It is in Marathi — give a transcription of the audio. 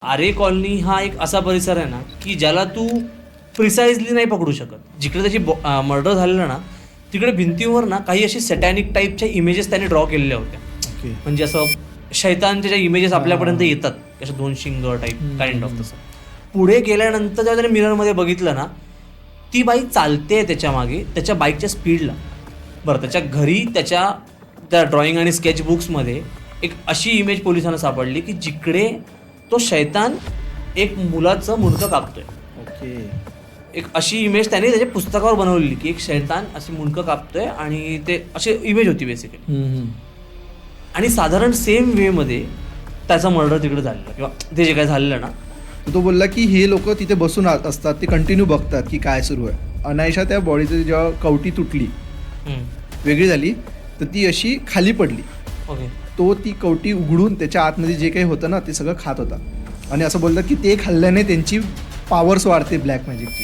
आरे कॉलनी हा एक असा परिसर आहे ना की ज्याला तू प्रिसाइजली नाही पकडू शकत. जिकडे त्याची मर्डर झालेलं ना तिकडे भिंतीवर ना काही अशी सॅटॅनिक टाईपच्या इमेजेस त्याने ड्रॉ केलेल्या होत्या. म्हणजे असं शैतानच्या ज्या इमेजेस आपल्यापर्यंत येतात अशा 2 शिंग टाईप काइंड ऑफ तसं. पुढे गेल्यानंतर जेव्हा त्याने मिररमध्ये बघितलं ना ती बाई चालते त्याच्या मागे त्याच्या बाईकच्या स्पीडला. बरं, त्याच्या घरी त्याच्या त्या ड्रॉइंग आणि स्केच बुक्समध्ये एक अशी इमेज पोलिसांना सापडली की जिकडे तो शैतान एक मुलाचं मुंडकं कापतोय. एक अशी इमेज त्याने त्याच्या पुस्तकावर बनवलेली की एक शैतान अशी मुंडकं कापतोय आणि ते अशी इमेज होती बेसिकली. आणि साधारण सेम वेमध्ये त्याचा मर्डर तिकडे झालेला किंवा ते जे काय झालेलं ना. तो बोलला की हे लोक तिथे बसून असतात, ते कंटिन्यू बघतात की काय सुरू आहे. अनायशा त्या बॉडीची जेव्हा कवटी तुटली वेगळी झाली तर ती अशी खाली पडली. ओके. तो ती कवटी उघडून त्याच्या आतमध्ये जे काही होतं ना ते सगळं खात होता. आणि असं बोलतात की ते खाल्ल्याने त्यांची पॉवर्स वाढते ब्लॅक मॅजिकची.